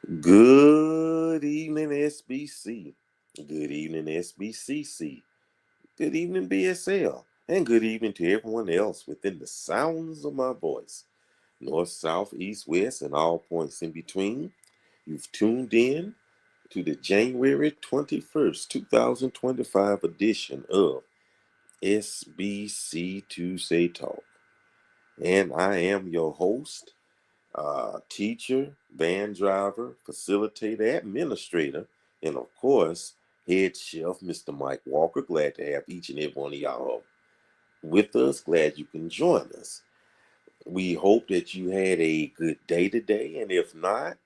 Good evening, SBC. Good evening, SBCC. Good evening, BSL. And good evening to everyone else within the sounds of my voice. North, south, east, west, and all points in between. You've tuned in to the January 21st, 2025 edition of SBC Tuesday Talk. And I am your host, teacher, van driver, facilitator, administrator, and of course, head chef, Mr. Mike Walker. Glad to have each and every one of y'all with us. Glad you can join us. We hope that you had a good day today, and if not,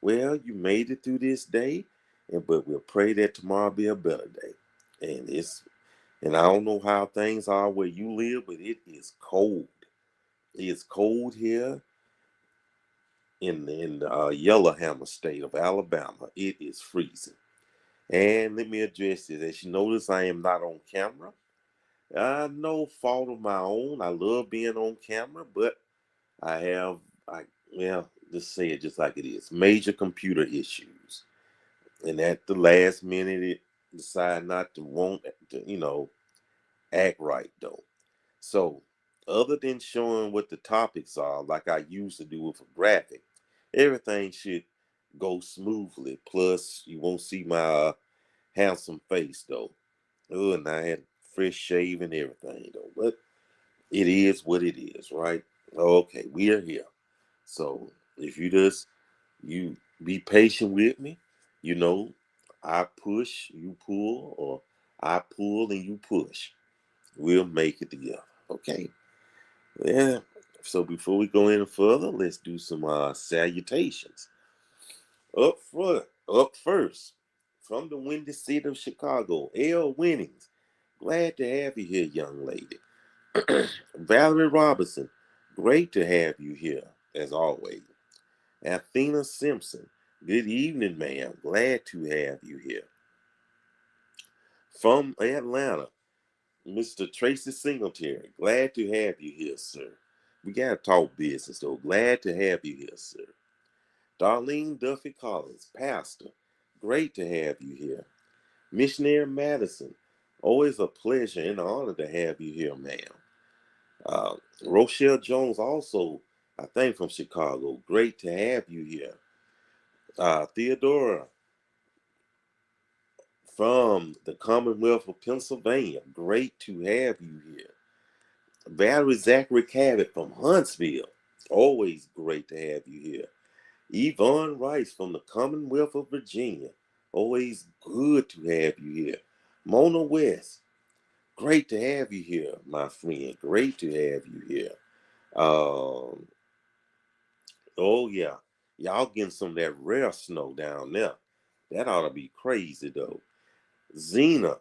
well, you made it through this day, but we'll pray that tomorrow be a better day. And I don't know how things are where you live, but it is cold. It's cold here in the Yellowhammer state of Alabama. It is freezing. And let me address this. As you notice, I am not on camera. No fault of my own. I love being on camera, but I have, well, just say it just like it is. Major computer issues. And at the last minute, it decided not to want to, act right though. So, other than showing what the topics are, like I used to do with a graphic, everything should go smoothly. Plus, you won't see my handsome face though. Oh, and I had fresh shave and everything though. But it is what it is, right? Okay, we are here. So if you be patient with me, you know, I push, you pull, or I pull and you push. We'll make it together. Okay. Yeah. So before we go any further, let's do some salutations. Up first, from the windy city of Chicago, L. Winnings. Glad to have you here, young lady. Valerie Robinson, great to have you here, as always. Athena Simpson, good evening, ma'am. Glad to have you here. From Atlanta, Mr. Tracy Singletary, glad to have you here, sir. We got to talk business, though. Glad to have you here, sir. Darlene Duffy Collins, pastor, great to have you here. Missionary Madison, always a pleasure and an honor to have you here, ma'am. Uh, Rochelle Jones, also, I think from Chicago, great to have you here. Theodora from the Commonwealth of Pennsylvania, great to have you here. Valerie Zachary Cabot from Huntsville, always great to have you here. Yvonne Rice from the Commonwealth of Virginia, always good to have you here. Mona West, great to have you here, my friend. Great to have you here. Um, oh yeah, y'all getting some of that rare snow down there. That ought to be crazy though. Zena,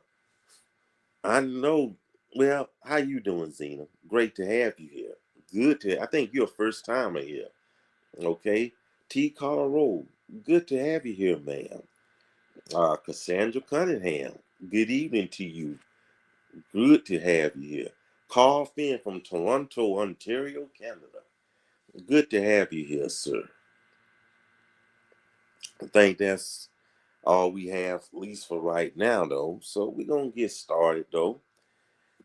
I know. Well, how you doing, Zena? Great to have you here. Good to. I think you're a first timer here. Okay. T. Colorado, good to have you here, ma'am. Cassandra Cunningham, good evening to you. Good to have you here. Carl Finn from Toronto, Ontario, Canada. Good to have you here, sir. I think that's all we have, at least for right now, though. So we're gonna get started, though.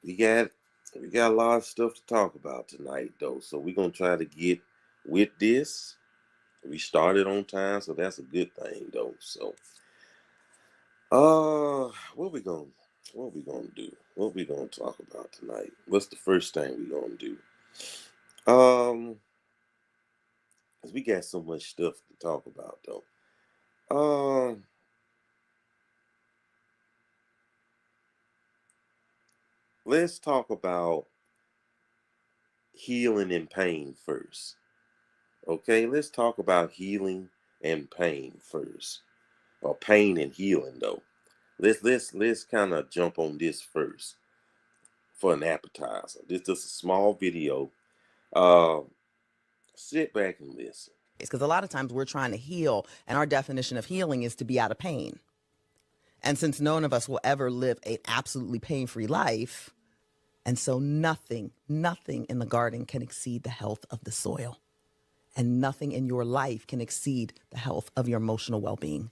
We got we got a lot of stuff to talk about tonight, though. So we're gonna try to get with this. We started on time, so that's a good thing, though. So, what we gonna do? What we gonna talk about tonight? What's the first thing we gonna do? Um, 'Cause we got so much stuff to talk about, though. Um, let's talk about healing and pain first. Okay, let's talk about healing and pain first, or pain and healing, though. Let's kind of jump on this first for an appetizer. This is a small video. Uh, Sit back and listen. Because a lot of times we're trying to heal, and our definition of healing is to be out of pain. And since none of us will ever live an absolutely pain-free life, and so nothing in the garden can exceed the health of the soil. And nothing in your life can exceed the health of your emotional well-being.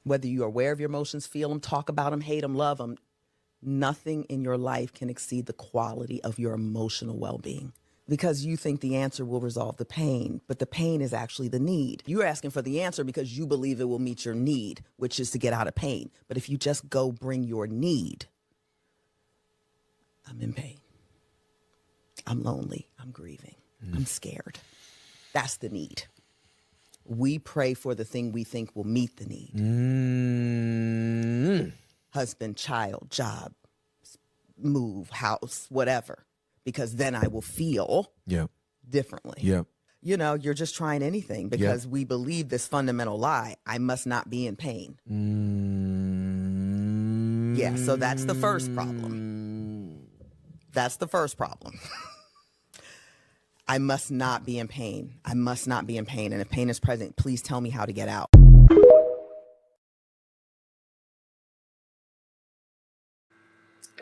Whether you're aware of your emotions, feel them, talk about them, hate them, love them, nothing in your life can exceed the quality of your emotional well-being. Because you think the answer will resolve the pain, but the pain is actually the need. You're asking for the answer because you believe it will meet your need, which is to get out of pain. But if you just go bring your need, I'm in pain, I'm lonely, I'm grieving, I'm scared. That's the need. We pray for the thing we think will meet the need. Husband, child, job, move, house, whatever. Because then I will feel differently. You're just trying anything because we believe this fundamental lie, I must not be in pain. Yeah, so that's the first problem. That's the first problem. I must not be in pain. I must not be in pain. And if pain is present, please tell me how to get out.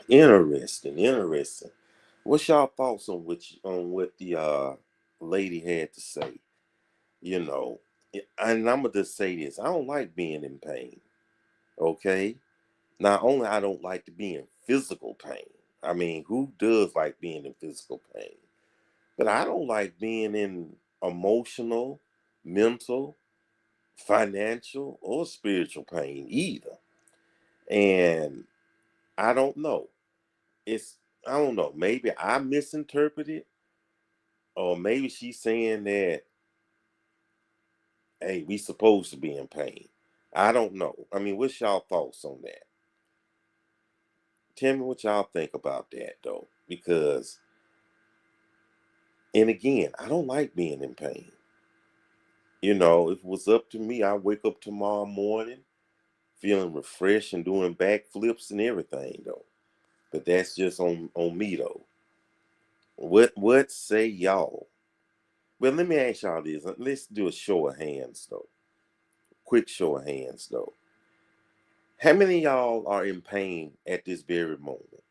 Interesting. What's y'all thoughts on what the lady had to say? You know, and I'm gonna just say this: I don't like being in pain. Okay, not only I don't like to be in physical pain. I mean, who does like being in physical pain? But I don't like being in emotional, mental, financial, or spiritual pain either. And I don't know. I don't know. Maybe I misinterpreted, or maybe she's saying that, hey, we supposed to be in pain. I don't know. I mean, what's y'all thoughts on that? Tell me what y'all think about that, though. Because, and again, I don't like being in pain. If it was up to me, I'd wake up tomorrow morning feeling refreshed and doing backflips and everything, though. But that's just on me, though. What say y'all? Well, let me ask y'all this. Let's do a show of hands, though. Quick show of hands, though. How many of y'all are in pain at this very moment?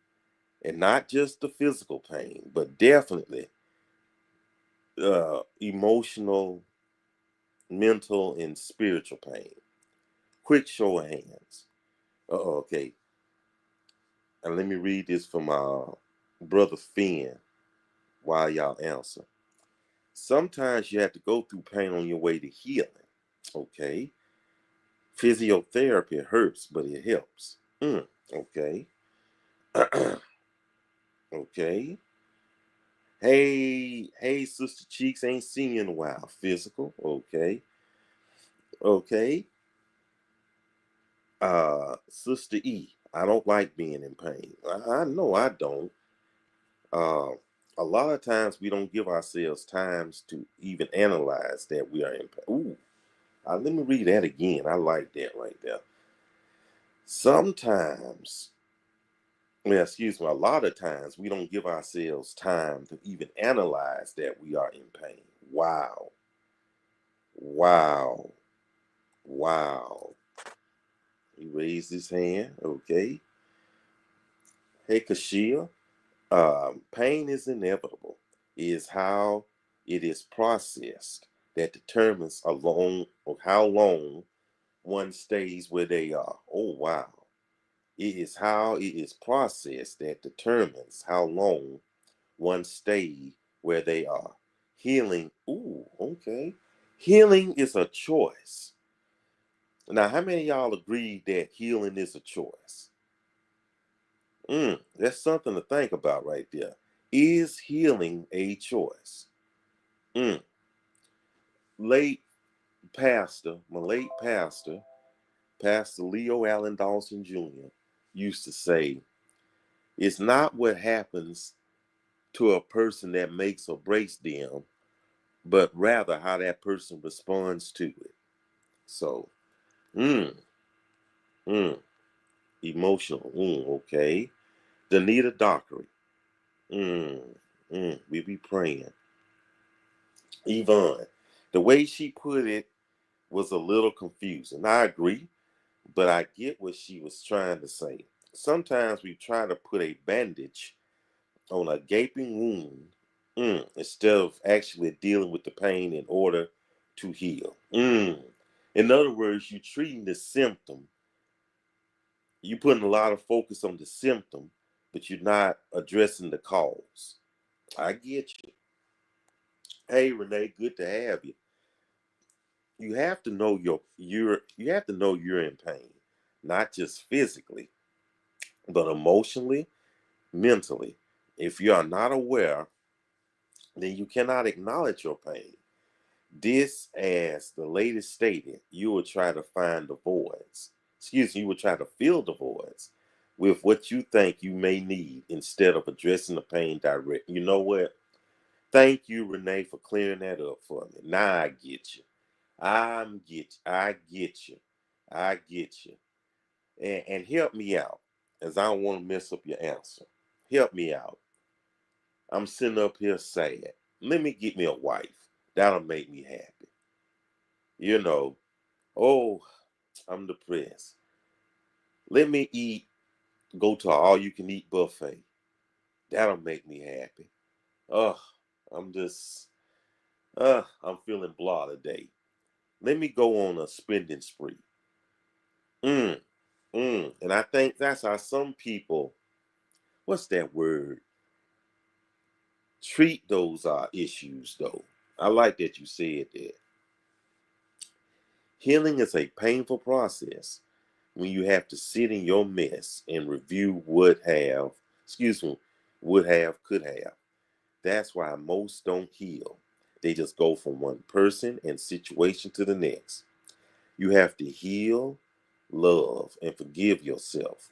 And not just the physical pain, but definitely emotional, mental, and spiritual pain. Quick show of hands. Okay. And let me read this from brother Finn while y'all answer. Sometimes you have to go through pain on your way to healing. Okay. Physiotherapy hurts, but it helps. Okay. Okay. Hey, Sister Cheeks, ain't seen you in a while. Physical. Okay. Okay. Sister E, I don't like being in pain. I know I don't. Uh, a lot of times we don't give ourselves times to even analyze that we are in pain. Ooh, let me read that again. I like that right there. Sometimes, excuse me, a lot of times we don't give ourselves time to even analyze that we are in pain. Wow. Wow. Wow. He raised his hand. Okay. Hey, Kashia. Pain is inevitable. It is how it is processed that determines how long one stays where they are. Oh, wow. It is how it is processed that determines how long one stays where they are. Healing, ooh, okay. Healing is a choice. Now, how many of y'all agree that healing is a choice? That's something to think about right there. Is healing a choice? Mm. My late pastor, Pastor Leo Allen Dawson Jr., used to say, it's not what happens to a person that makes or breaks them, but rather how that person responds to it. So, mm, mm, emotional, okay. Danita Dockery, we be praying. Yvonne, the way she put it was a little confusing. I agree, but I get what she was trying to say. Sometimes we try to put a bandage on a gaping wound Instead of actually dealing with the pain in order to heal. In other words, you're treating the symptom. You're putting a lot of focus on the symptom, but you're not addressing the cause. I get you. Hey Renee, good to have you. You have to know you have to know you're in pain, not just physically, but emotionally, mentally. If you are not aware, then you cannot acknowledge your pain. This, as the lady stated, you will try to find the voids. Excuse me, you will try to fill the voids with what you think you may need instead of addressing the pain direct. You know what? Thank you, Renee, for clearing that up for me. Now I get you. I get you. I get you. And help me out, as I don't want to mess up your answer. Help me out. I'm sitting up here sad. Let me get me a wife. That'll make me happy. You know, oh, I'm depressed. Let me go to an all-you-can-eat buffet. That'll make me happy. Oh, I'm just, I'm feeling blah today. Let me go on a spending spree. Mm, And I think that's how some people, what's that word? Treat those issues, though. I like that you said that. Healing is a painful process when you have to sit in your mess and review would have, could have. That's why most don't heal. They just go from one person and situation to the next. You have to heal, love, and forgive yourself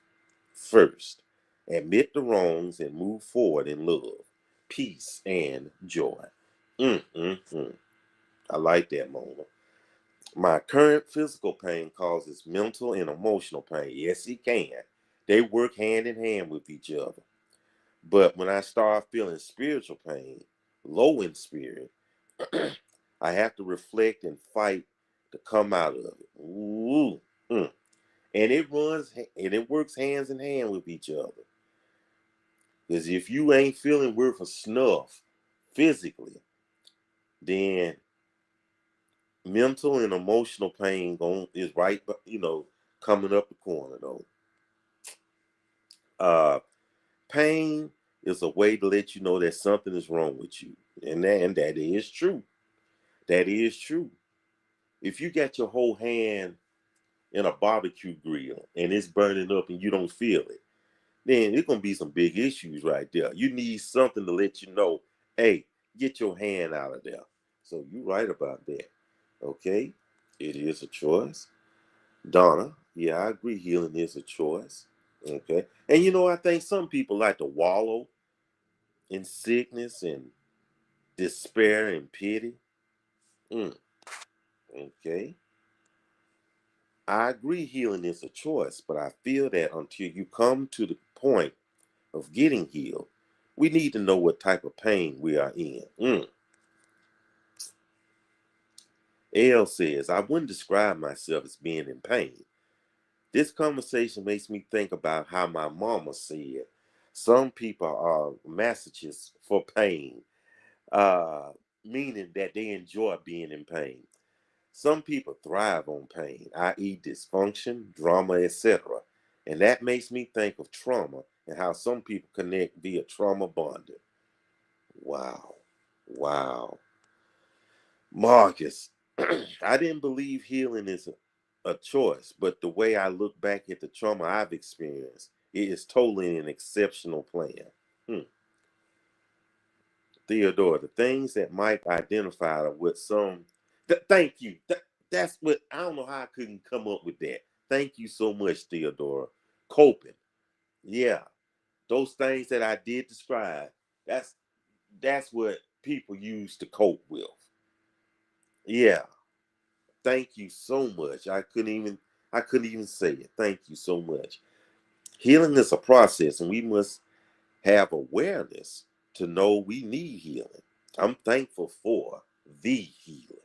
first. Admit the wrongs and move forward in love, peace, and joy. Mm, mm, mm. I like that, Mona. My current physical pain causes mental and emotional pain. Yes, it can. They work hand in hand with each other. But when I start feeling spiritual pain, low in spirit, I have to reflect and fight to come out of it. Ooh, mm. And it works hands in hand with each other. Because if you ain't feeling worth a snuff physically, then mental and emotional pain is right, coming up the corner though. Uh, Pain is a way to let you know that something is wrong with you, and that is true. That is true. If you got your whole hand in a barbecue grill and it's burning up and you don't feel it, then it's gonna be some big issues right there. You need something to let you know, hey, get your hand out of there. So you're right about that. Okay, it is a choice. Donna, yeah, I agree. Healing is a choice. Okay, and I think some people like to wallow in sickness and despair and pity. Mm, okay. I agree healing is a choice, but I feel that until you come to the point of getting healed, we need to know what type of pain we are in. L says, I wouldn't describe myself as being in pain. This conversation makes me think about how my mama said some people are masochists for pain, uh, meaning that they enjoy being in pain. Some people thrive on pain, i.e., dysfunction, drama, etc. And that makes me think of trauma and how some people connect via trauma bonding. Wow. Wow. Marcus, I didn't believe healing is a choice, but the way I look back at the trauma I've experienced, it is totally an exceptional plan. Hmm. Theodore, the things that Mike identified are what some. Thank you. That's what I don't know how I couldn't come up with that. Thank you so much, Theodora. Coping. Yeah, those things that I did describe. That's that's what people use to cope with. Yeah. Thank you so much. I couldn't even say it. Thank you so much. Healing is a process, and we must have awareness to know we need healing. I'm thankful for the healing.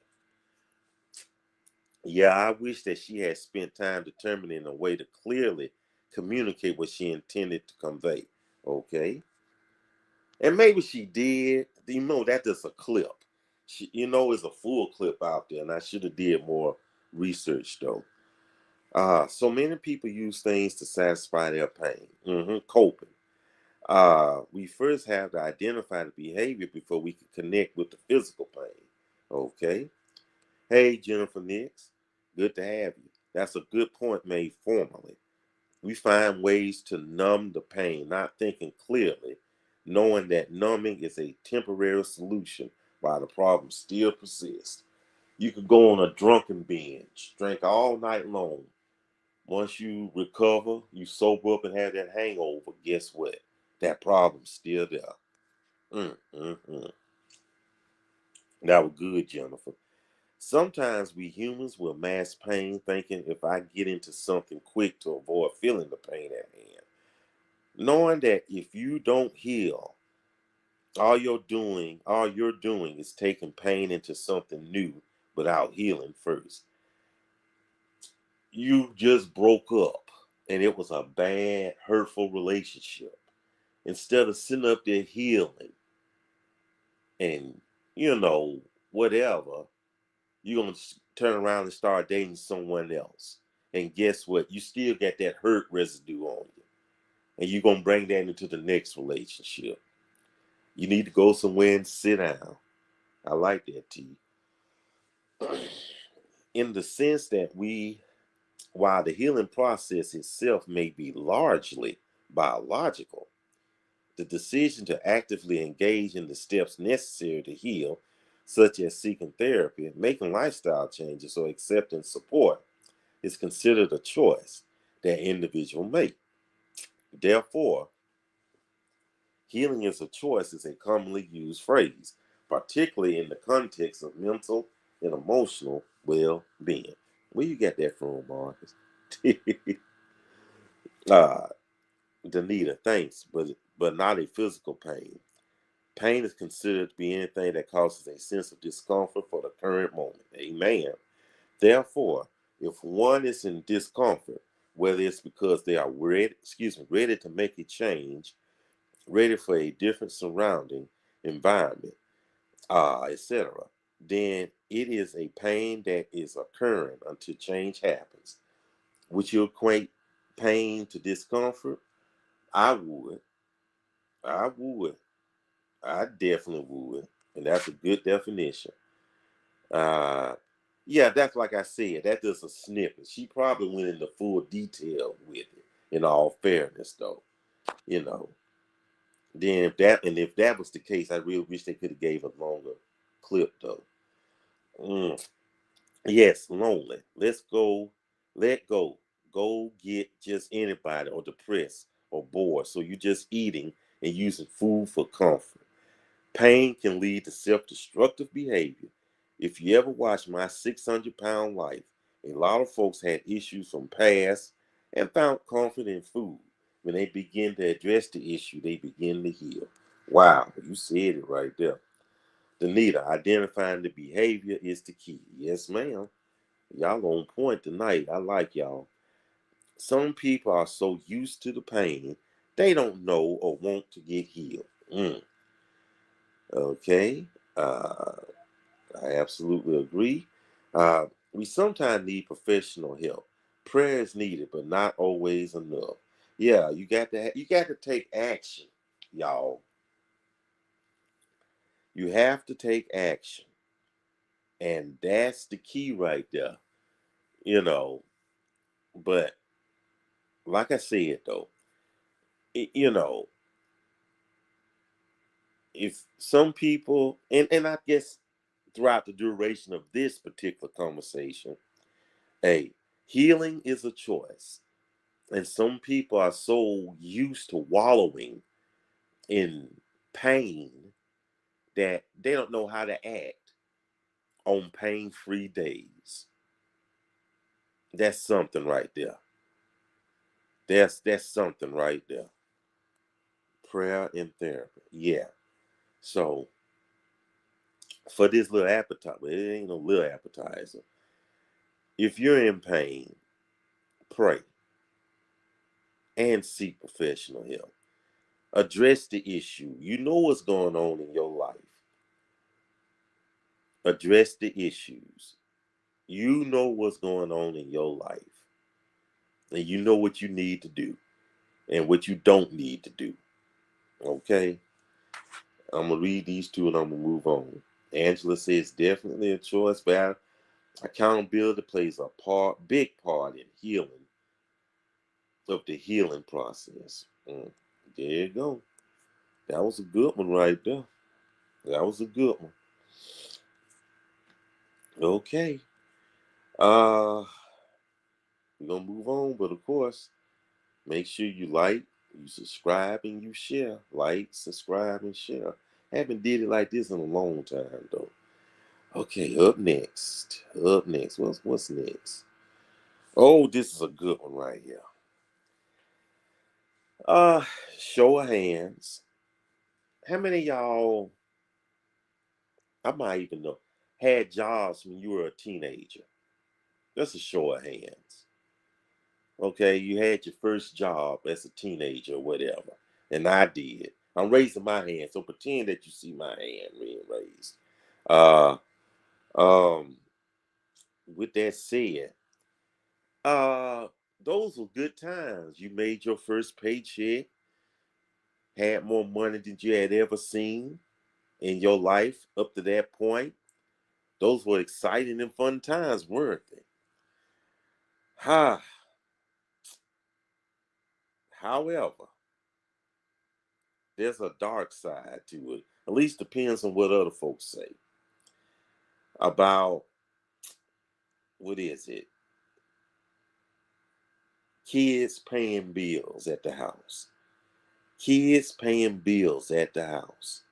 Yeah, I wish that she had spent time determining a way to clearly communicate what she intended to convey. Okay. And maybe she did. You know, that's just a clip. It's a full clip out there, and I should have did more research though. So many people use things to satisfy their pain. Coping. We first have to identify the behavior before we can connect with the physical pain. Okay. Hey, Jennifer Nix. Good to have you. That's a good point made formally. We find ways to numb the pain, not thinking clearly, knowing that numbing is a temporary solution while the problem still persists. You could go on a drunken binge, drink all night long. Once you recover, you sober up and have that hangover, guess what? That problem's still there. Mm, mm, mm. That was good, Jennifer. Sometimes we humans will mask pain thinking if I get into something quick to avoid feeling the pain at hand. Knowing that if you don't heal, all you're doing is taking pain into something new without healing first. You just broke up and it was a bad, hurtful relationship. Instead of sitting up there healing and, you know, whatever, you're going to turn around and start dating someone else. And guess what? You still got that hurt residue on you. And you're going to bring that into the next relationship. You need to go somewhere and sit down. I like that, T. In the sense that while the healing process itself may be largely biological, the decision to actively engage in the steps necessary to heal, such as seeking therapy, making lifestyle changes, or accepting support, is considered a choice that individual make. Therefore, healing is a choice is a commonly used phrase, particularly in the context of mental and emotional well-being. Where you get that from, Marcus? uh, Danita, thanks, but not a physical pain. Pain is considered to be anything that causes a sense of discomfort for the current moment. Amen. Therefore, if one is in discomfort, whether it's because they are ready to make a change, ready for a different surrounding environment, etc., then it is a pain that is occurring until change happens. Would you equate pain to discomfort? I would. I would. I definitely would. And that's a good definition. Uh, yeah, that's like I said, that's just a snippet. She probably went into full detail with it, in all fairness, though. You know. Then if that was the case, I really wish they could have gave a longer clip though. Mm. Yes, lonely. Let's go, let go. Go get just anybody or depressed or bored. So you're just eating and using food for comfort. Pain can lead to self-destructive behavior. If you ever watch My 600-Pound Life, a lot of folks had issues from past and found comfort in food. When they begin to address the issue, they begin to heal. Wow, you said it right there. Danita, identifying the behavior is the key. Yes, ma'am. Y'all on point tonight. I like y'all. Some people are so used to the pain, they don't know or want to get healed. Okay. Uh, I absolutely agree. We sometimes need professional help. Prayer is needed, but not always enough. Yeah, you got to take action, y'all. You have to take action, and that's the key right there. You know, but like I said though, you know, if some people, and I guess throughout the duration of this particular conversation, hey, healing is a choice. And some people are so used to wallowing in pain that they don't know how to act on pain free days. That's something right there. That's something right there. Prayer and therapy. Yeah. So for this little appetizer, it ain't no little appetizer. If you're in pain, pray and seek professional help. Address the issue. You know what's going on in your life. Address the issues. You know what's going on in your life. And you know what you need to do and what you don't need to do. Okay? I'm going to read these two and I'm going to move on. Angela says definitely a choice, but accountability plays a big part in healing, of the healing process. There you go. That was a good one right there. That was a good one. Okay. We're gonna move on, but of course, make sure you like, you subscribe, and you share. Like, subscribe, and share. Haven't did it like this in a long time though. Okay, up next. Up next. What's next? Oh, this is a good one right here. Uh, Show of hands. How many of y'all, I might even know, had jobs when you were a teenager? That's a show of hands. Okay, you had your first job as a teenager or whatever. And I did. I'm raising my hand, so pretend that you see my hand being raised. Uh with that said, uh those were good times. You made your first paycheck, had more money than you had ever seen in your life up to that point. Those were exciting and fun times, weren't they? Ha. However, there's a dark side to it. At least depends on what other folks say about, what is it? Kids paying bills at the house. Kids paying bills at the house.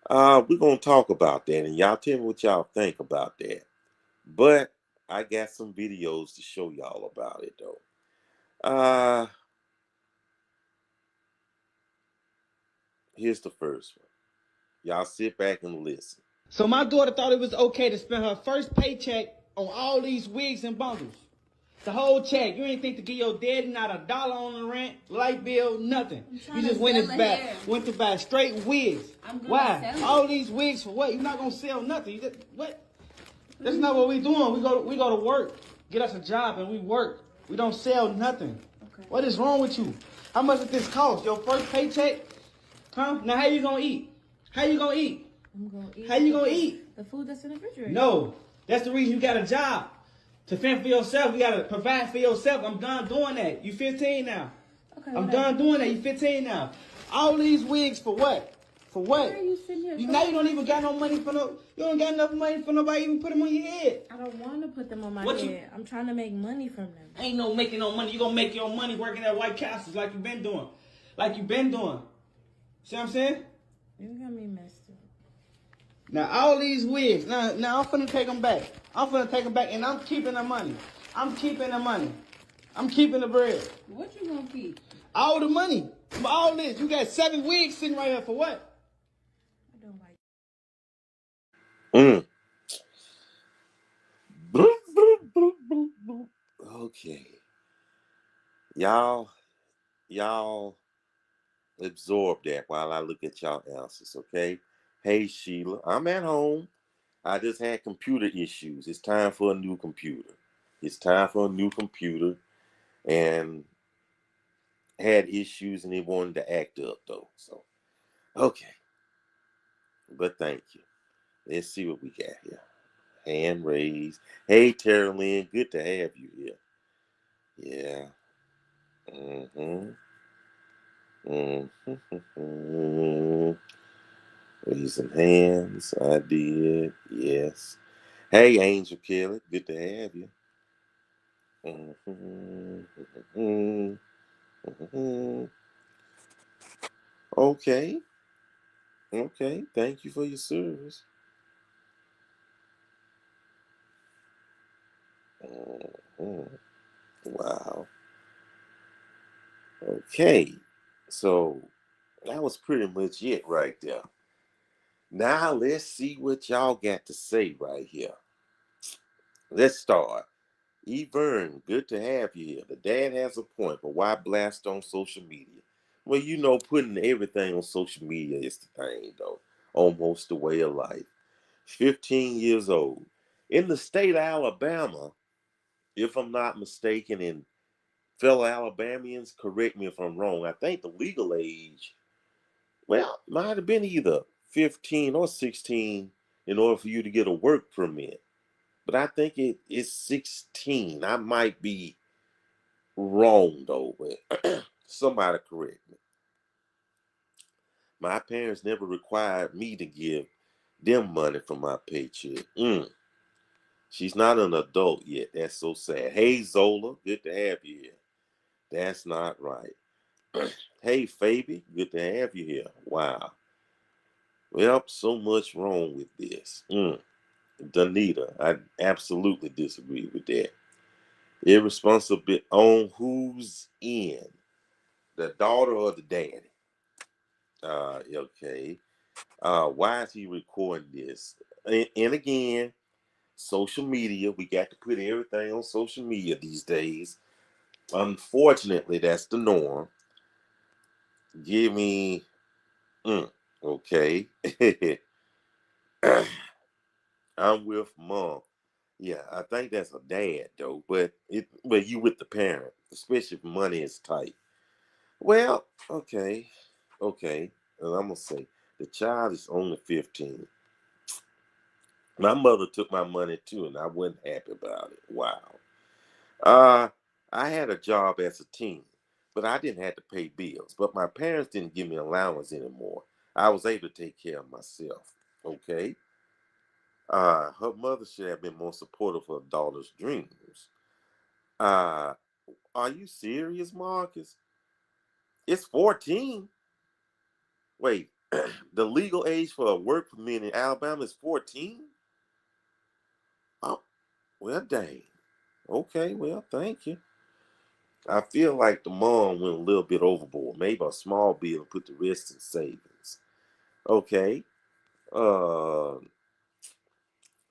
We're gonna talk about that, and y'all tell me what y'all think about that. But I got some videos to show y'all about it though. Here's the first one. Y'all sit back and listen. So my daughter thought it was okay to spend her first paycheck on all these wigs and bundles. The whole check. You ain't think to give your daddy not $1 on the rent, light bill, nothing. You just went to buy straight wigs. Why? All these wigs for what? You're not gonna sell nothing. What? That's not what we doing. We go to work, get us a job, and we work. We don't sell nothing. Okay. What is wrong with you? How much did this cost? Your first paycheck? Huh? Now how you gonna eat? How you gonna eat? I'm gonna eat. How you gonna eat? The food that's in the refrigerator. No. That's the reason you got a job. To fend for yourself, you gotta provide for yourself. I'm done doing that. You 15 now. Okay. I'm done doing that. You 15 now. All these wigs for what? For what? Why are you sitting here? Now you don't even got no money for no. You don't got enough money for nobody even put them on your head. I don't want to put them on my head. I'm trying to make money from them. Ain't no making no money. You gonna make your money working at White Castles like you been doing. See what I'm saying? You got me messed up. Now all these wigs. Now I'm finna take them back. And I'm keeping the money. I'm keeping the bread. What you gonna keep? All the money. All this. You got 7 wigs sitting right here for what? I don't like. Okay. Y'all absorb that while I look at y'all answers, okay? Hey Sheila, I'm at home. I just had computer issues. It's time for a new computer. And had issues and they wanted to act up though. So okay. But thank you. Let's see what we got here. Hand raised. Hey Tara Lynn, good to have you here. Yeah. Raising hands. I did. Yes. Hey Angel Kelly, good to have you. Okay. Okay. Thank you for your service. Wow. Okay. So that was pretty much it right there. Now let's see what y'all got to say right here. Let's start. Evern, good to have you here. The dad has a point, but why blast on social media? Well, you know, putting everything on social media is the thing, though. Almost the way of life. 15 years old. In the state of Alabama, if I'm not mistaken, and fellow Alabamians, correct me if I'm wrong, I think the legal age, well, might have been either 15 or 16 in order for you to get a work permit. But I think it is 16. I might be wrong, though, but somebody correct me. My parents never required me to give them money for my paycheck. She's not an adult yet. That's so sad. Hey, Zola, good to have you here. That's not right. Hey, Fabi, good to have you here. Wow. Well, so much wrong with this. Danita, I absolutely disagree with that. Irresponsible on whose end? The daughter or the daddy? Okay. Why is he recording this? And again, social media. We got to put everything on social media these days. Unfortunately, that's the norm. Give me, okay. I'm with mom. Yeah, I think that's a dad though, but you with the parent, especially if money is tight. Well, okay. And I'm gonna say the child is only 15. My mother took my money too, and I wasn't happy about it. Wow. Uh, I had a job as a teen, but I didn't have to pay bills. But my parents didn't give me allowance anymore. I was able to take care of myself. Okay. Her mother should have been more supportive of her daughter's dreams. Uh, are you serious, Marcus? It's 14. Wait, the legal age for a work permit in Alabama is 14? Oh, well, dang. Okay, well, thank you. I feel like the mom went a little bit overboard. Maybe a small bill and put the rest in savings. Okay. Uh,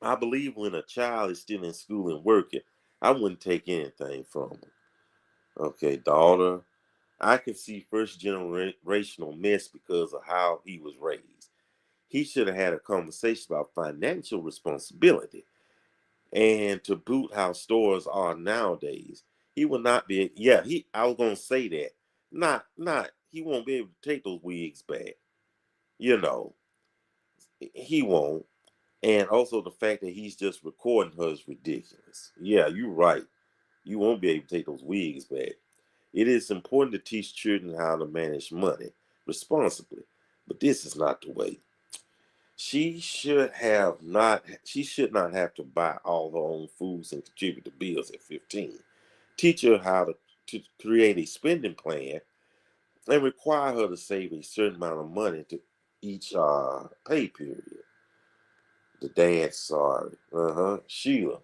I believe when a child is still in school and working, I wouldn't take anything from them. Okay, daughter. I can see first generational mess because of how he was raised. He should have had a conversation about financial responsibility and to boot how stores are nowadays. He will not be, yeah, I was gonna say that. Not he won't be able to take those wigs back. You know, he won't. And also the fact that he's just recording her is ridiculous. Yeah, you're right. You won't be able to take those wigs back. It is important to teach children how to manage money responsibly, but this is not the way. She should not have to buy all her own foods and contribute to bills at 15. Teach her how to create a spending plan and require her to save a certain amount of money to each pay period. The dad, sorry. Sheila.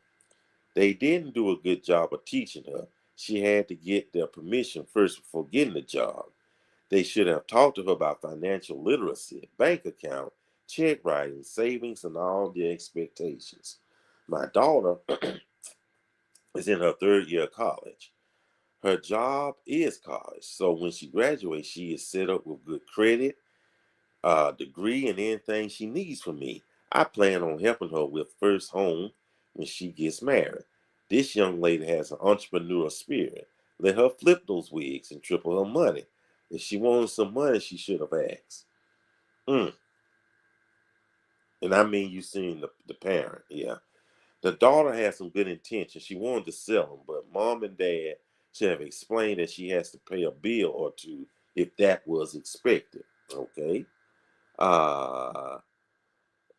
They didn't do a good job of teaching her. She had to get their permission first before getting the job. They should have talked to her about financial literacy, bank account, check writing, savings, and all their expectations. My daughter is in her third year of college. Her job is college, so when she graduates, she is set up with good credit, degree, and anything she needs from me. I plan on helping her with first home when she gets married. This young lady has an entrepreneurial spirit. Let her flip those wigs and triple her money. If she wanted some money, she should have asked. Mm. And I mean, you seen the parent, yeah. The daughter had some good intentions. She wanted to sell them, but mom and dad should have explained that she has to pay a bill or two if that was expected. Okay. Uh,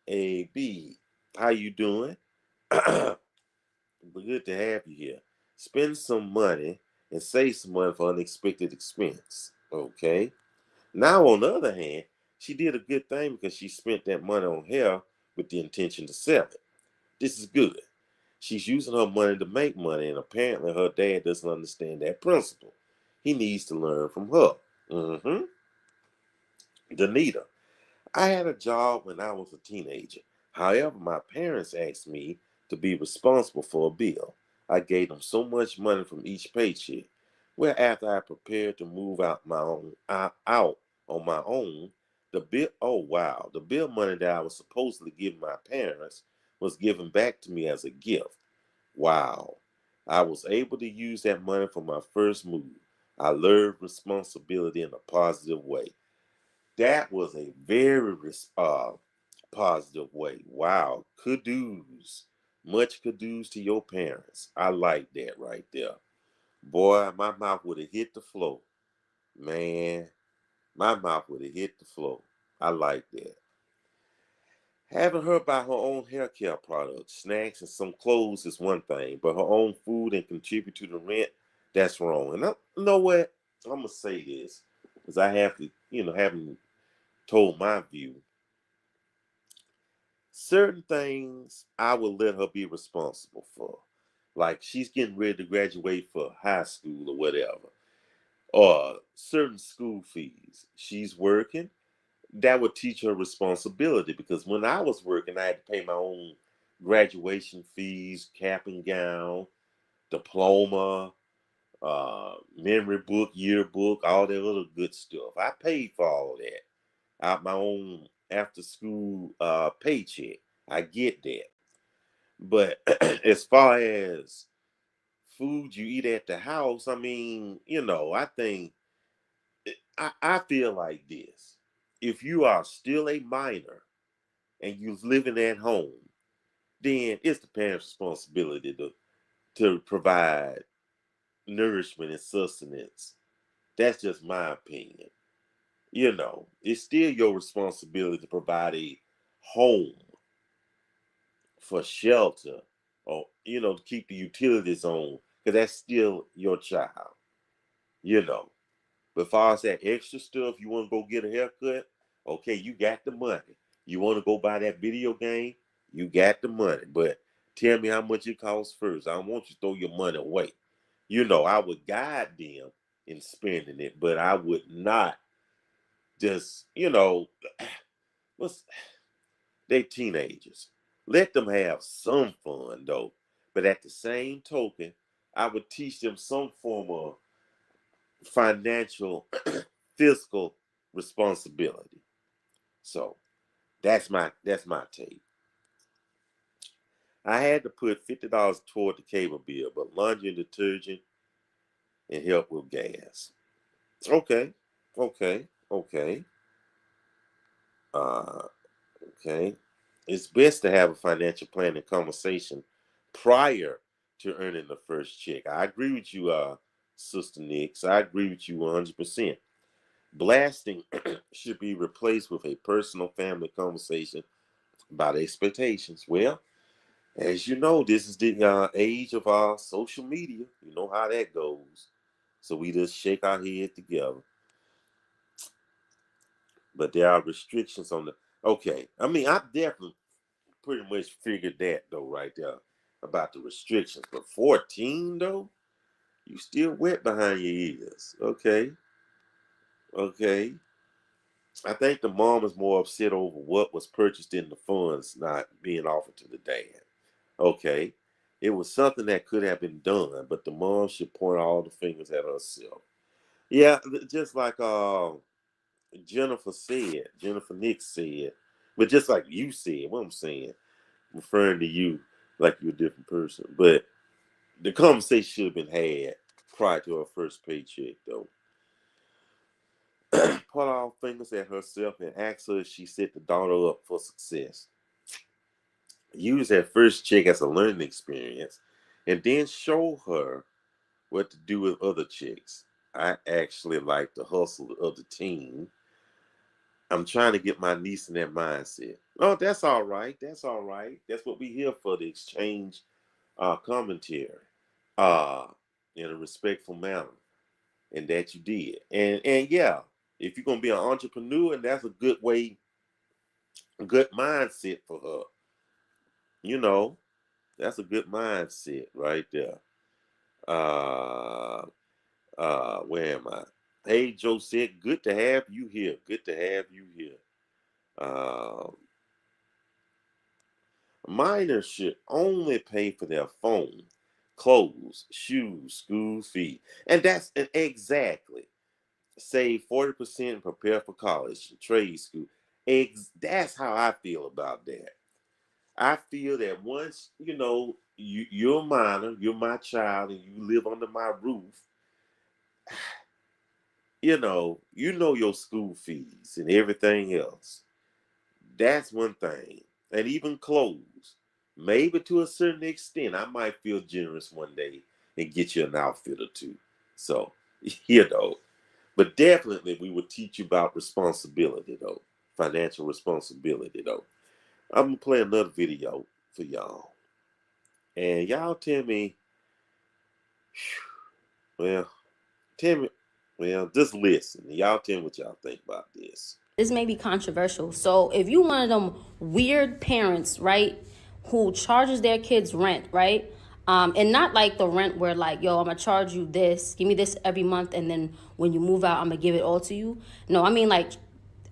A B, how you doing? Good to have you here. Spend some money and save some money for unexpected expense. Okay. Now, on the other hand, she did a good thing because she spent that money on hair with the intention to sell it. This is good. She's using her money to make money, and apparently her dad doesn't understand that principle. He needs to learn from her. Mm-hmm. Danita, I had a job when I was a teenager. However, my parents asked me to be responsible for a bill. I gave them so much money from each paycheck. Well, after I prepared to move out on my own, the bill money that I was supposedly giving my parents was given back to me as a gift. Wow. I was able to use that money for my first move. I learned responsibility in a positive way. That was a very positive way. Wow. Kudos. Much kudos to your parents. I like that right there. Boy, my mouth would have hit the floor. Man, my mouth would have hit the floor. I like that. Having her buy her own hair care products, snacks, and some clothes is one thing, but her own food and contribute to the rent, that's wrong. And you know what? I'm going to say this because I have to, having told my view. Certain things I will let her be responsible for. Like she's getting ready to graduate for high school or whatever, or certain school fees. She's working. That would teach her responsibility because when I was working, I had to pay my own graduation fees, cap and gown, diploma, memory book, yearbook, all that other good stuff. I paid for all that out my own after school paycheck. I get that. But as far as food you eat at the house, I mean, I think I feel like this. If you are still a minor and you're living at home, then it's the parent's responsibility to provide nourishment and sustenance. That's just my opinion. It's still your responsibility to provide a home for shelter or, to keep the utilities on because that's still your child, you know. But as far as that extra stuff, you want to go get a haircut, okay, you got the money. You want to go buy that video game, you got the money. But tell me how much it costs first. I don't want you to throw your money away. I would guide them in spending it, but I would not just, what's they teenagers. Let them have some fun though. But at the same token, I would teach them some form of financial fiscal responsibility. So that's my take. I had to put $50 toward the cable bill, but laundry and detergent and help with gas. Okay, okay, okay. Uh, okay. It's best to have a financial planning conversation prior to earning the first check. I agree with you, Sister Nix. I agree with you 100%. Blasting should be replaced with a personal family conversation about expectations. Well, as you know, this is the age of our social media. You know how that goes. So we just shake our head together. But there are restrictions on the. Okay, I mean, I definitely pretty much figured that though, right there, about the restrictions. But 14 though, you still wet behind your ears. Okay, okay. I think the mom is more upset over what was purchased in the funds not being offered to the dad. Okay. It was something that could have been done, but the mom should point all the fingers at herself. Yeah, just like Jennifer Nix said, but just like you said, what I'm saying, referring to you like you're a different person. But the conversation should have been had prior to her first paycheck, though. Point all fingers at herself and ask her if she set the daughter up for success. Use that first check as a learning experience and then show her what to do with other chicks. I actually like the hustle of the team. I'm trying to get my niece in that mindset. Oh, that's all right. That's all right. That's what we here for, to exchange commentary uh, in a respectful manner. And that you did. And yeah, if you're gonna be an entrepreneur, and that's a good way, a good mindset for her. You know, that's a good mindset right there. Uh where am I? Hey Joe said, good to have you here. Good to have you here. Um Minors should only pay for their phone, clothes, shoes, school fee. And that's exactly. Save 40% and prepare for college, trade school. That's how I feel about that. I feel that once, you're a minor, you're my child, and you live under my roof, you know your school fees and everything else. That's one thing. And even clothes. Maybe to a certain extent, I might feel generous one day and get you an outfit or two. So, you know, but definitely we would teach you about responsibility, though. Financial responsibility, though. I'm going to play another video for y'all. And y'all tell me, well, tell me, well, just listen. Y'all tell me what y'all think about this. This may be controversial. So if you one of them weird parents, right, who charges their kids rent, right? And not like the rent where like, yo, I'm gonna charge you this, give me this every month, and then when you move out, I'm gonna give it all to you. No, I mean like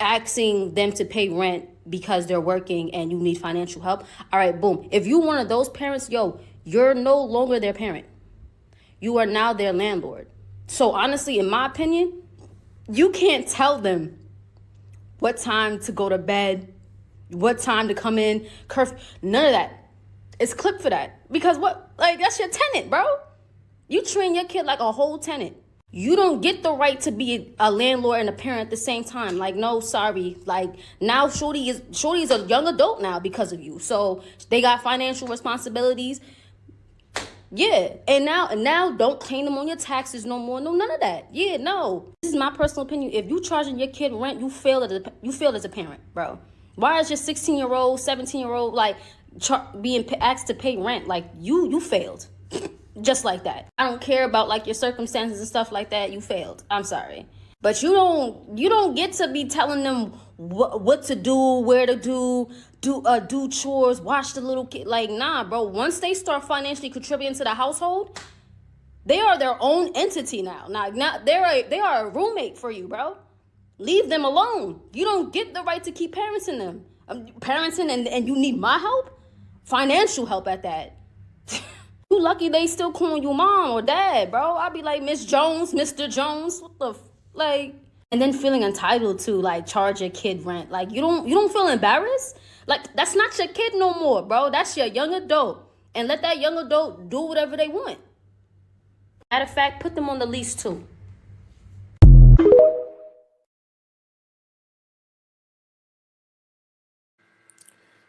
asking them to pay rent because they're working and you need financial help. All right, boom. If you one of those parents, yo, you're no longer their parent. You are now their landlord. So honestly, in my opinion, you can't tell them what time to go to bed, what time to come in, curfew, none of that. It's clipped for that. Because what? Like, that's your tenant, bro. You train your kid like a whole tenant. You don't get the right to be a landlord and a parent at the same time. Like, no, sorry. Like, now Shorty is a young adult now because of you. So they got financial responsibilities. Yeah, and now don't claim them on your taxes no more. No, none of that. Yeah, no. This is my personal opinion. If you charging your kid rent, you failed as a parent, bro. Why is your 16-year-old, 17-year-old like being asked to pay rent? Like you failed, just like that. I don't care about like your circumstances and stuff like that. You failed. I'm sorry. But you don't get to be telling them what to do, where to do chores, watch the little kid. Like, nah, bro. Once they start financially contributing to the household, they are their own entity now. Now they are a roommate for you, bro. Leave them alone. You don't get the right to keep parenting them. And you need my help, financial help at that. You lucky they still calling you mom or dad, bro. I'd be like, Miss Jones, Mr. Jones, what the like, and then feeling entitled to like charge your kid rent. Like you don't feel embarrassed? Like that's not your kid no more, bro. That's your young adult. And let that young adult do whatever they want. Matter of fact, put them on the lease too.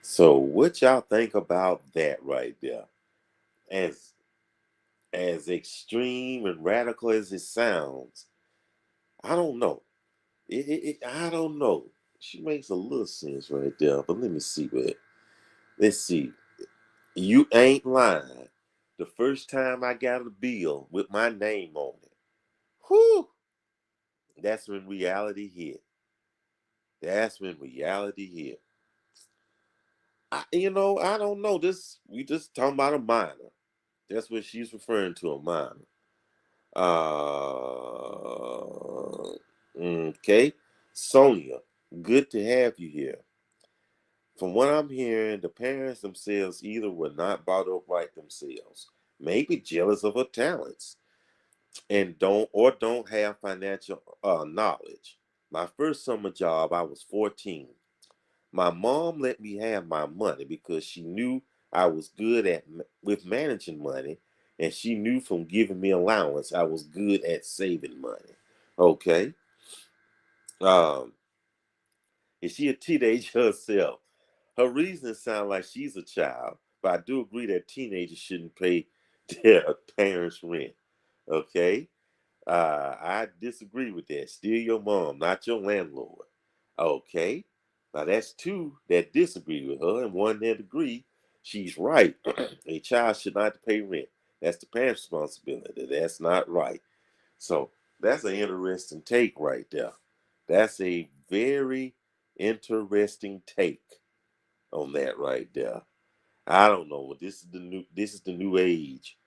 So what y'all think about that right there? As extreme and radical as it sounds, I don't know. I don't know. She makes a little sense right there, but let me see what. Let's see. You ain't lying. The first time I got a bill with my name on it, whew, that's when reality hit. That's when reality hit. I don't know. We just talking about a minor. That's what she's referring to, a minor. Okay. Sonia, good to have you here. From what I'm hearing, the parents themselves either were not brought up right themselves, maybe jealous of her talents, and don't have financial knowledge. My first summer job, I was 14. My mom let me have my money because she knew I was good with managing money, and she knew from giving me allowance I was good at saving money. Okay. Um, is she a teenager herself? Her reasons sound like she's a child, but I do agree that teenagers shouldn't pay their parents' rent. Okay. I disagree with that. Still your mom, not your landlord. Okay. Now that's two that disagree with her, and one that agree she's right. A child should not pay rent. That's the parent's responsibility. That's not right. So that's an interesting take right there. That's a very interesting take on that right there. I don't know. This is the new age.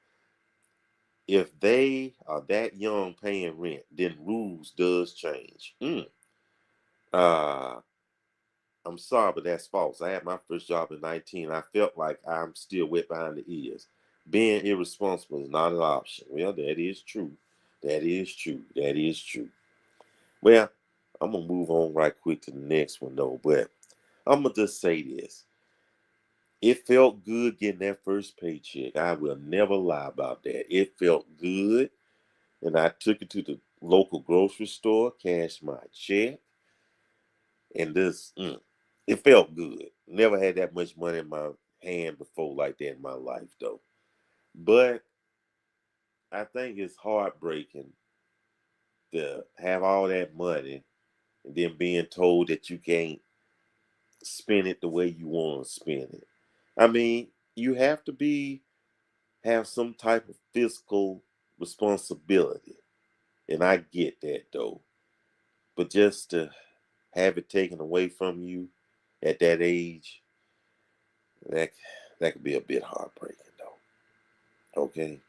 If they are that young paying rent, then rules does change. Uh, I'm sorry, but that's false. I had my first job at 19. I felt like I'm still wet behind the ears. being irresponsible is not an option. Well, that is true. That is true. That is true. Well, I'm going to move on right quick to the next one, though. But I'm going to just say this. It felt good getting that first paycheck. I will never lie about that. It felt good. And I took it to the local grocery store, cashed my check. And it felt good. Never had that much money in my hand before like that in my life, though. But I think it's heartbreaking to have all that money and then being told that you can't spend it the way you want to spend it. I mean, you have to have some type of fiscal responsibility. And I get that though. But just to have it taken away from you at that age, that could be a bit heartbreaking though. Okay.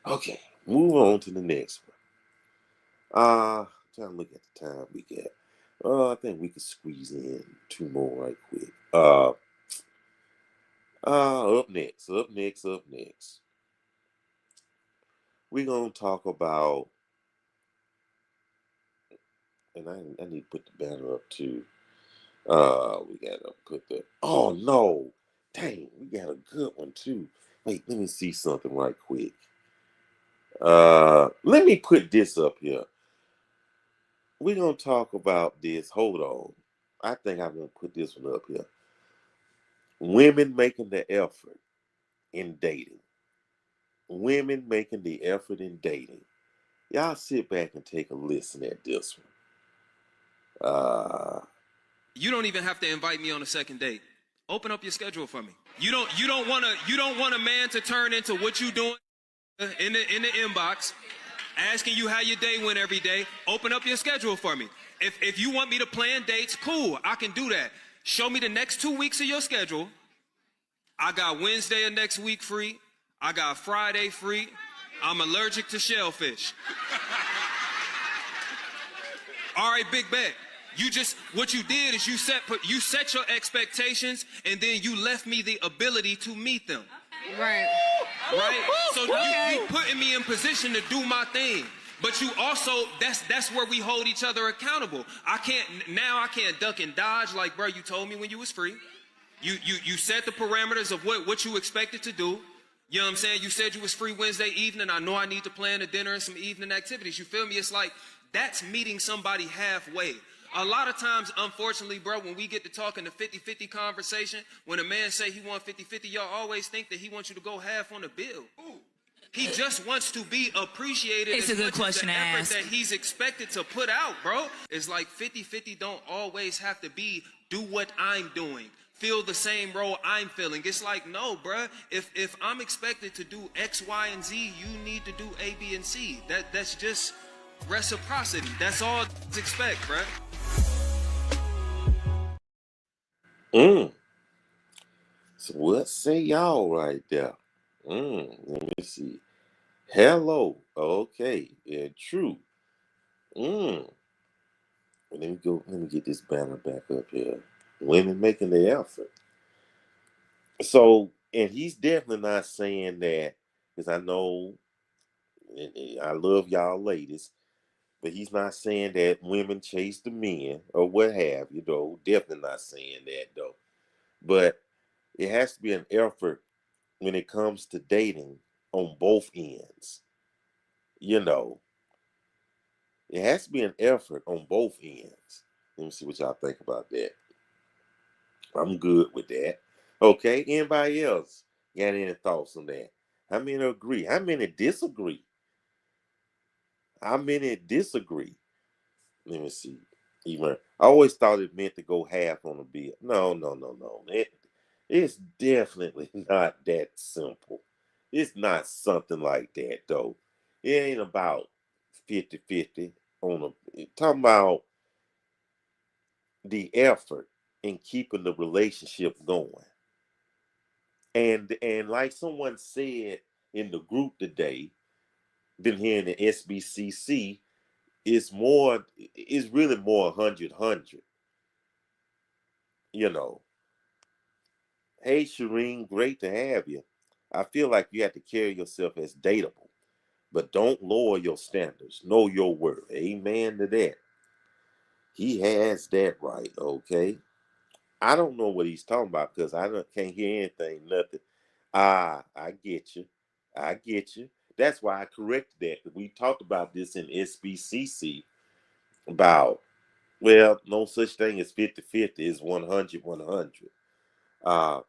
Okay. Move on to the next one. Trying to look at the time we got. I think we could squeeze in 2 more right quick. Up next. We're gonna talk about, and I need to put the banner up too. We gotta put oh no, dang, we got a good one too. Wait, let me see something right quick. Let me put this up here. We're gonna talk about this. Hold on. I think I'm gonna put this one up here. Women making the effort in dating. Women making the effort in dating. Y'all sit back and take a listen at this one. You don't even have to invite me on a second date. Open up your schedule for me. You don't want a man to turn into what you doing in the inbox, asking you how your day went every day. Open up your schedule for me. If you want me to plan dates, cool, I can do that. Show me the next 2 weeks of your schedule. I got Wednesday of next week free. I got Friday free. I'm allergic to shellfish. All right, big bet. What you did is you set your expectations, and then you left me the ability to meet them. Right. So you putting me in position to do my thing. But you also, that's where we hold each other accountable. I can't duck and dodge like, bro, you told me when you was free. You set the parameters of what you expected to do. You know what I'm saying? You said you was free Wednesday evening. I know I need to plan a dinner and some evening activities. You feel me? It's like, that's meeting somebody halfway. A lot of times, unfortunately, bro, when we get to talking the 50-50 conversation, when a man say he want 50-50, y'all always think that he wants you to go half on the bill. He just wants to be appreciated. It's a good question to ask. That he's expected to put out, bro. It's like 50-50 don't always have to be do what I'm doing, feel the same role I'm feeling. It's like, no, bro. If I'm expected to do X, Y, and Z, you need to do A, B, and C. That's just reciprocity. That's all I expect, bro. So what say y'all right there? Let me see. Hello. Okay. Yeah, true. Let me get this banner back up here. Women making the effort. So, and he's definitely not saying that, because I know, and I love y'all ladies, but he's not saying that women chase the men or what have you, though. Definitely not saying that, though. But it has to be an effort when it comes to dating on both ends. You know, it has to be an effort on both ends. Let me see what y'all think about that. I'm good with that. Okay, anybody else got any thoughts on that? How many agree? How many disagree? How many disagree? Let me see. Even I always thought it meant to go half on a bill. No. It's definitely not that simple. It's not something like that, though. It ain't about 50-50 on talking about the effort in keeping the relationship going. And like someone said in the group today, been here in the SBCC, it's really more 100-100. You know. Hey Shireen, great to have you. I feel like you have to carry yourself as dateable, but don't lower your standards. Know your worth. Amen to that. He has that right, okay? I don't know what he's talking about because can't hear anything, nothing. I get you. I get you. That's why I corrected that. 'Cause we talked about this in SBCC about, well, no such thing as 50-50 is 100-100. Uh,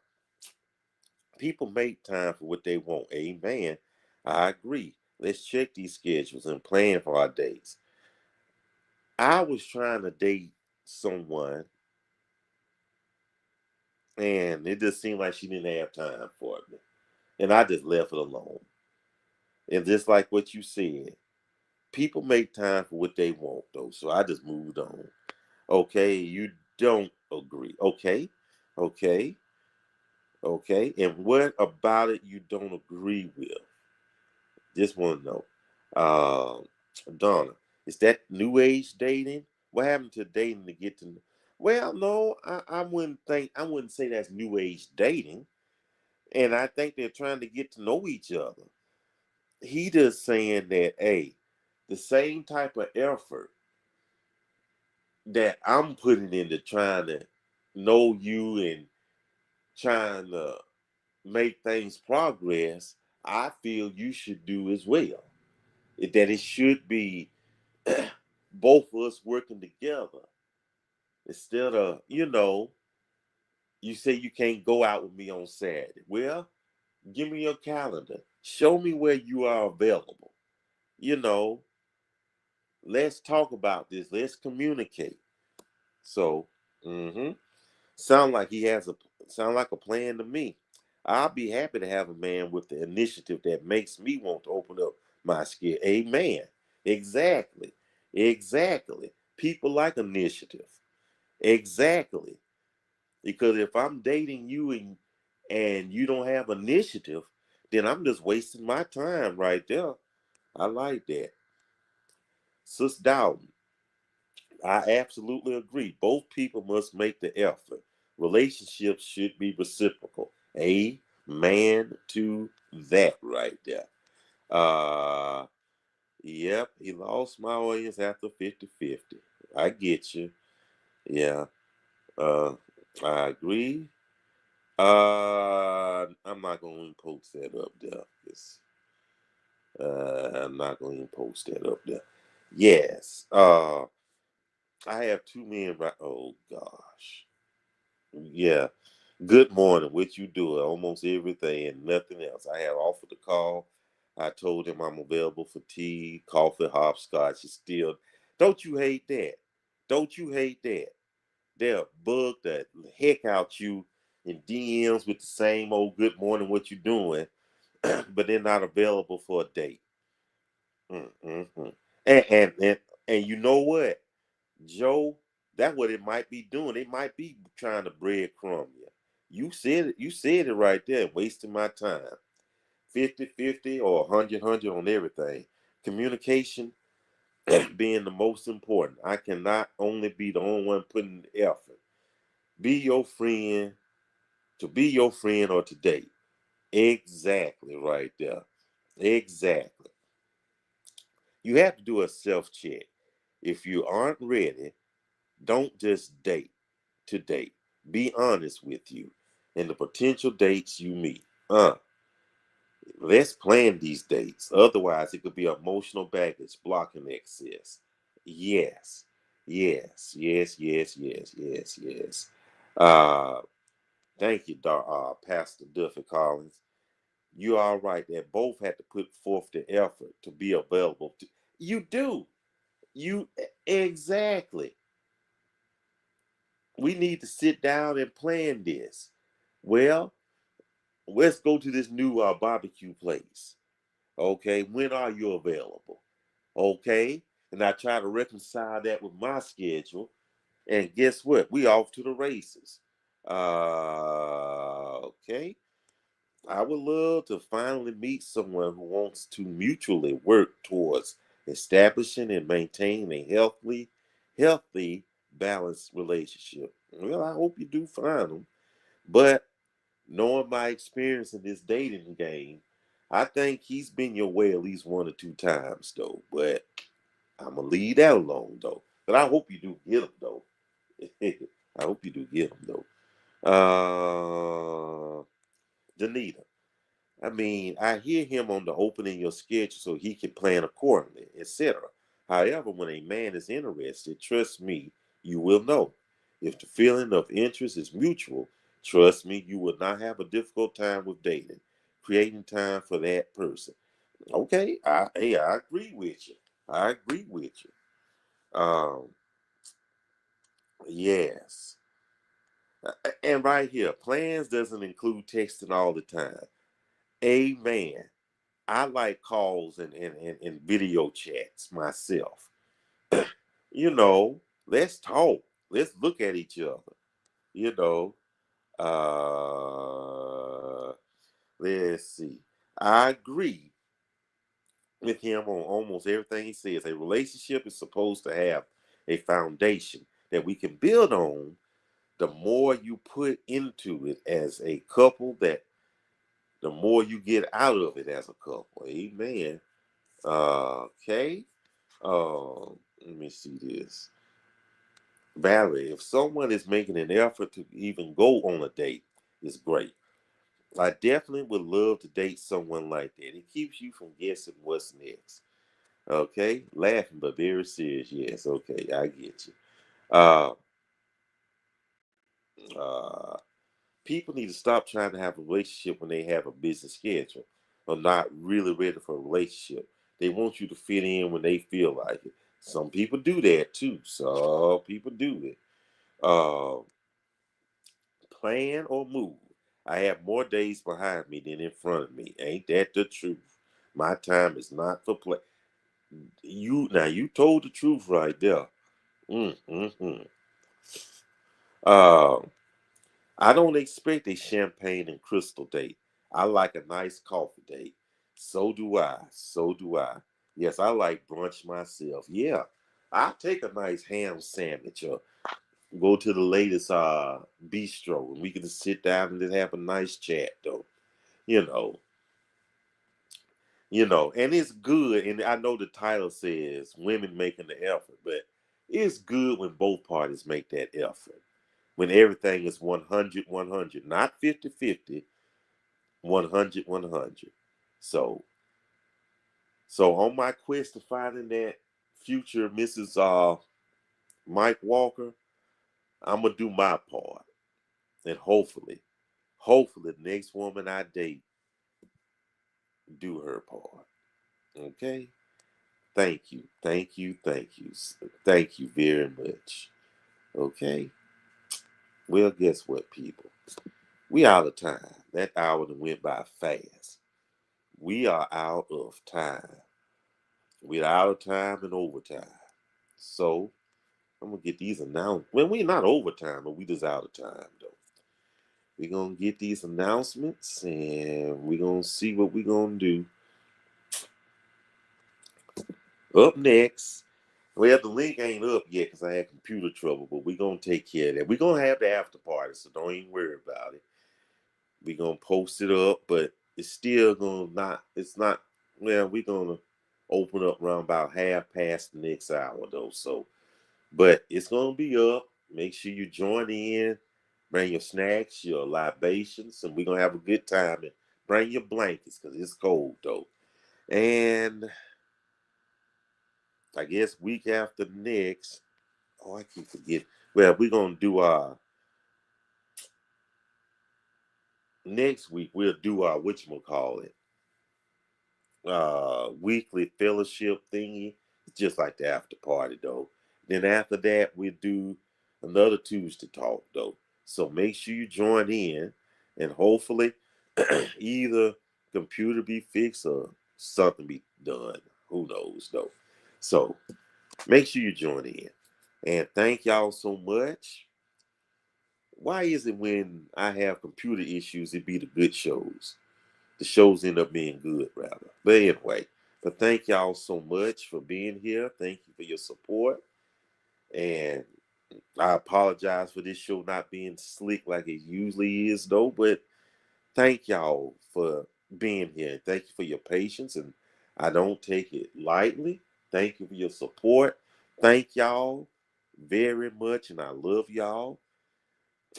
People make time for what they want. Amen. I agree. Let's check these schedules and plan for our dates. I was trying to date someone and it just seemed like she didn't have time for me. And I just left it alone. And just like what you said, people make time for what they want, though. So I just moved on. Okay, you don't agree. Okay, okay, okay. And what about it you don't agree with? Just want to know. Donna, is that new age dating? What happened to dating to get to? Well, no, I wouldn't say that's new age dating. And I think they're trying to get to know each other. He just saying that, hey, the same type of effort that I'm putting into trying to know you and trying to make things progress, I feel you should do as well. That it should be both of us working together instead of, you say you can't go out with me on Saturday. Well, give me your calendar. Show me where you are available. You know, let's talk about this. Let's communicate. So, sound like he has a sound like a plan to me. I'll be happy to have a man with the initiative that makes me want to open up my skill. Amen. Exactly. Exactly. People like initiative. Exactly. Because if I'm dating you and you don't have initiative, then I'm just wasting my time right there. I like that. Sis Dowden, I absolutely agree. Both people must make the effort. Relationships should be reciprocal. Amen to that right there. Uh yep, he lost my audience after 50-50. I get you. Yeah. I agree. I'm not gonna post that up there. I'm not gonna post that up there. Yes. I have two men right. Oh gosh. Yeah. Good morning. What you doing? Almost everything and nothing else. I have offered to call. I told him I'm available for tea, coffee, hopscotch. It's still. Don't you hate that? Don't you hate that? They'll bug the heck out you in DMs with the same old good morning, what you doing, but they're not available for a date. Mm-hmm. And you know what, Joe? That's what it might be doing. It might be trying to breadcrumb you. You said it. You said it right there. Wasting my time. 50-50 or 100-100 on everything. Communication being the most important. I cannot only be the only one putting the effort. Be your friend to be your friend or to date. Exactly right there. Exactly. You have to do a self check. If you aren't ready, don't just date to date. Be honest with you and the potential dates you meet. Let's plan these dates. Otherwise, it could be emotional baggage blocking access. Yes. Yes. Yes. Yes. Yes. Yes. Yes. Uh, Thank you, Pastor Duffy Collins. You are right that both had to put forth the effort to be available. You do. You exactly. We need to sit down and plan this. Well, let's go to this new barbecue place. Okay, when are you available? Okay, and I try to reconcile that with my schedule. And guess what? We off to the races. Okay. I would love to finally meet someone who wants to mutually work towards establishing and maintaining a healthy, balanced relationship. Well, I hope you do find them. But knowing my experience in this dating game, I think he's been your way at least 1 or 2 times, though. But I'm gonna leave that alone, though. But I hope you do get him, though. I hope you do get him, though. Janita, I mean, I hear him on the opening your schedule so he can plan accordingly, etc. However, when a man is interested, trust me, you will know. If the feeling of interest is mutual, trust me, you will not have a difficult time with dating, creating time for that person. Okay, I agree with you. I agree with you. Yes. And right here, plans doesn't include texting all the time. Amen. I like calls and video chats myself. You know, let's talk. Let's look at each other. You know, let's see. I agree with him on almost everything he says. A relationship is supposed to have a foundation that we can build on. The more you put into it as a couple, that the more you get out of it as a couple. Amen. Okay. Let me see this. Valerie, if someone is making an effort to even go on a date, it's great. I definitely would love to date someone like that. It keeps you from guessing what's next. Okay, laughing but very serious. Yes, okay, I get you. Uh, uh, People need to stop trying to have a relationship when they have a busy schedule or not really ready for a relationship. They want you to fit in when they feel like it. Some people do that too. Some people do it. Uh, Plan or move. I have more days behind me than in front of me. Ain't that the truth? My time is not for play. You told the truth right there. Mm, mm, mm. Uh, I don't expect a champagne and crystal date. I like a nice coffee date. So do I. So do I. Yes, I like brunch myself. Yeah, I'll take a nice ham sandwich or go to the latest bistro and we can just sit down and just have a nice chat though. You know, and it's good. And I know the title says women making the effort, but it's good when both parties make that effort. When everything is 100, 100, not 50, 50, 100, 100. So, so on my quest to finding that future Mrs. Mike Walker, I'm gonna do my part, and hopefully the next woman I date do her part. Okay? Thank you. Thank you. Thank you. Thank you very much. Okay? Well, guess what, people? We out of time. That hour that went by fast. We are out of time. We're out of time and overtime. So I'm gonna get these announcements. Well, we're not overtime, but we just out of time though. We're gonna get these announcements and we're gonna see what we're gonna do. Up next, well, the link ain't up yet because I had computer trouble, but we're gonna take care of that. We're gonna have the after party, so don't even worry about it. We're gonna post it up, but it's still gonna not, it's not, well, we're gonna open up around about half past the next hour though. So, but it's gonna be up. Make sure you join in, bring your snacks, your libations, and we're gonna have a good time. And bring your blankets because it's cold though. And I guess week after next, oh, I keep forgetting. Well, we're gonna do our next week. We'll do our whatchamacallit, weekly fellowship thingy. It's just like the after party though. Then after that, we'll do another Tuesday talk though. So make sure you join in, and hopefully, either computer be fixed or something be done. Who knows though? So make sure you join in, and thank y'all so much. Why is it when I have computer issues, it be the good shows? The shows end up being good, rather. But anyway, but thank y'all so much for being here. Thank you for your support. And I apologize for this show not being slick like it usually is, though. But Thank y'all for being here. Thank you for your patience, and I don't take it lightly. Thank you for your support. Thank y'all very much, and I love y'all.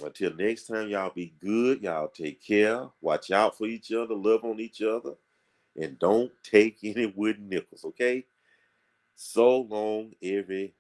Until next time, y'all be good. Y'all take care. Watch out for each other. Love on each other. And don't take any wooden nickels, okay? So long, everybody.